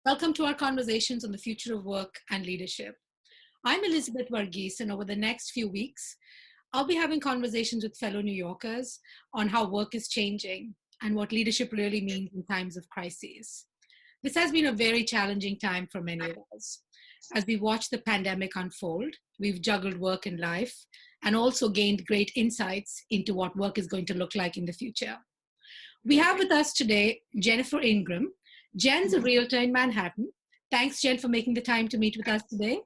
Welcome to our conversations on the future of work and leadership. I'm Elizabeth Varghese, and over the next few weeks, I'll be having conversations with fellow New Yorkers on how work is changing and what leadership really means in times of crises. This has been a very challenging time for many of us. As we watch the pandemic unfold, we've juggled work and life and also gained great insights into what work is going to look like in the future. We have with us today Jennifer Ingram. Jen's a realtor in Manhattan. Thanks, Jen, for making the time to meet with us today.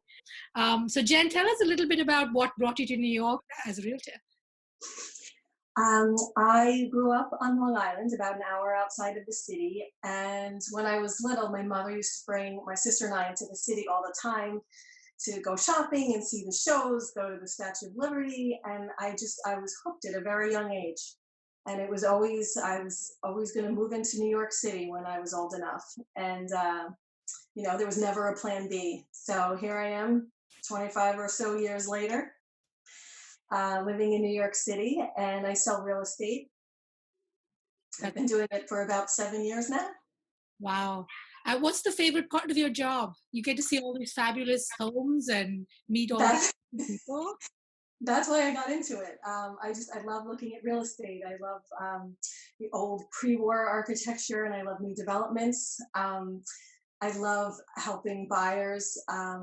So, Jen, tell us a little bit about what brought you to New York as a realtor. I grew up on Long Island, about an hour outside of the city. And when I was little, my mother used to bring my sister and I into the city all the time to go shopping and see the shows, go to the Statue of Liberty. And I was hooked at a very young age. And I was always going to move into New York City when I was old enough. And, there was never a plan B. So here I am, 25 or so years later, living in New York City, and I sell real estate. I've been doing it for about 7 years now. Wow. What's the favorite part of your job? You get to see all these fabulous homes and meet all these people. That's why I got into it. I love looking at real estate. I love the old pre-war architecture, and I love new developments. I love helping buyers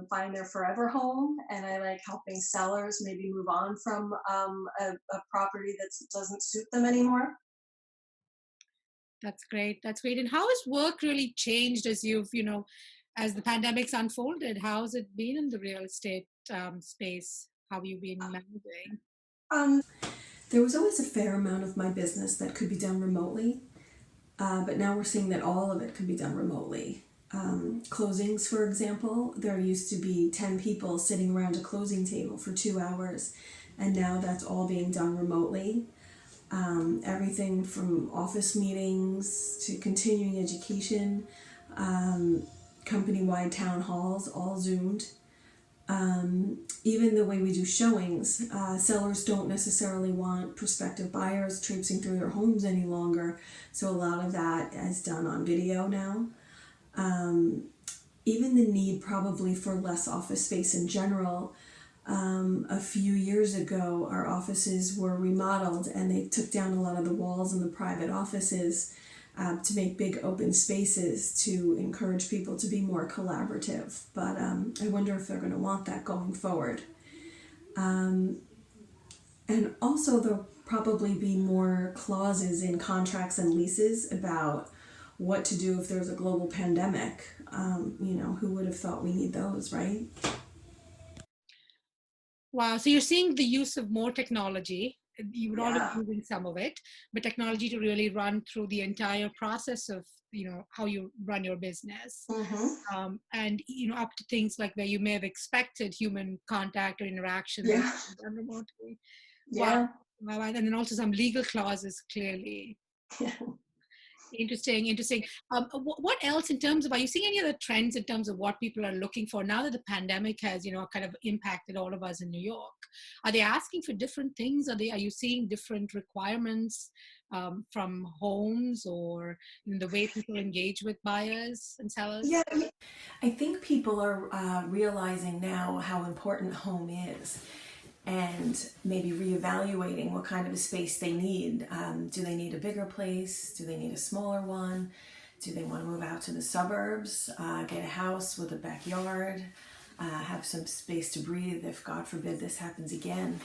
find their forever home, and I like helping sellers maybe move on from a property that doesn't suit them anymore. That's great. That's great. And how has work really changed as as the pandemic's unfolded? How's it been in the real estate space? How have you been managing? There was always a fair amount of my business that could be done remotely, but now we're seeing that all of it can be done remotely. Closings, for example, there used to be 10 people sitting around a closing table for 2 hours, and now that's all being done remotely. Everything from office meetings to continuing education, company-wide town halls, all Zoomed. Even the way we do showings, sellers don't necessarily want prospective buyers traipsing through their homes any longer, so a lot of that is done on video now. Even the need probably for less office space in general. A few years ago, our offices were remodeled and they took down a lot of the walls in the private offices to make big open spaces to encourage people to be more collaborative. But I wonder if they're going to want that going forward. And also there'll probably be more clauses in contracts and leases about what to do if there's a global pandemic. Who would have thought we need those, right? Wow. So you're seeing the use of more technology. You would already be using some of it, but technology to really run through the entire process of, how you run your business. Mm-hmm. And, up to things like where you may have expected human contact or interaction done remotely. Yeah. Wow. And then also some legal clauses, clearly. Yeah. Interesting. What else in terms of, are you seeing any other trends in terms of what people are looking for now that the pandemic has, kind of impacted all of us in New York? Are they asking for different things? Are you seeing different requirements from homes or the way people engage with buyers and sellers? Yeah, I think people are realizing now how important home is, and maybe reevaluating what kind of a space they need. Do they need a bigger place? Do they need a smaller one? Do they want to move out to the suburbs, get a house with a backyard, have some space to breathe if, God forbid, this happens again?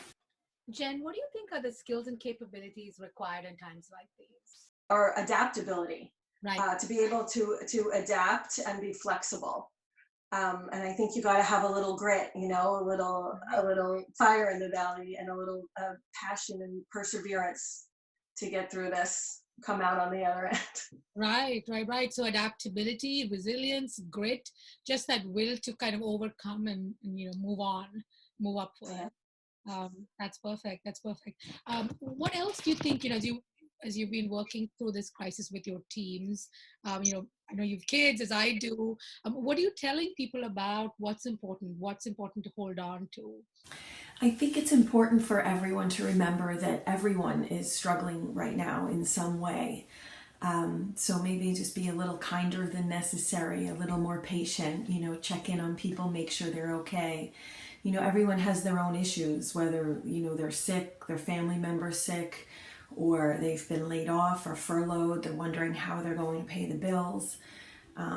Jen, what do you think are the skills and capabilities required in times like these? Or adaptability, Right. to be able to adapt and be flexible. And I think you got to have a little grit, a little fire in the belly, and a little passion and perseverance to get through this, come out on the other end. Right. So adaptability, resilience, grit, just that will to kind of overcome and move on, move upward. That's perfect. What else do you think, as you've been working through this crisis with your teams, I know you've kids as I do. What are you telling people about what's important to hold on to? I think it's important for everyone to remember that everyone is struggling right now in some way. So maybe just be a little kinder than necessary, a little more patient, check in on people, make sure they're okay. Everyone has their own issues, whether, they're sick, their family member's sick, or they've been laid off or furloughed. They're wondering how they're going to pay the bills.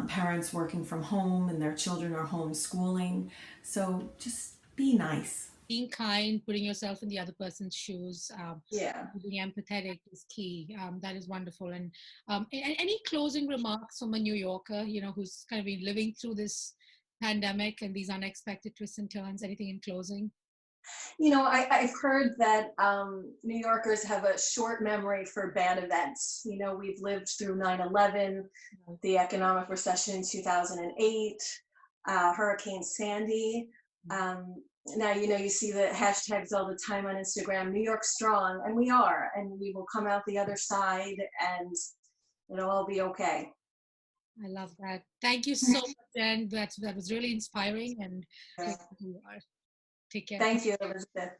Parents working from home and their children are homeschooling. So just be nice. Being kind, putting yourself in the other person's shoes, Yeah. being empathetic is key. That is wonderful. And any closing remarks from a New Yorker, who's kind of been living through this pandemic and these unexpected twists and turns? Anything in closing? I've heard that New Yorkers have a short memory for bad events. We've lived through 9/11, the economic recession in 2008, Hurricane Sandy. Now, you see the hashtags all the time on Instagram, New York strong, and we are, and we will come out the other side and it'll all be okay. I love that. Thank you so much, Jen. That was really inspiring, and Yeah. you are. Take care. Thank you, Elizabeth.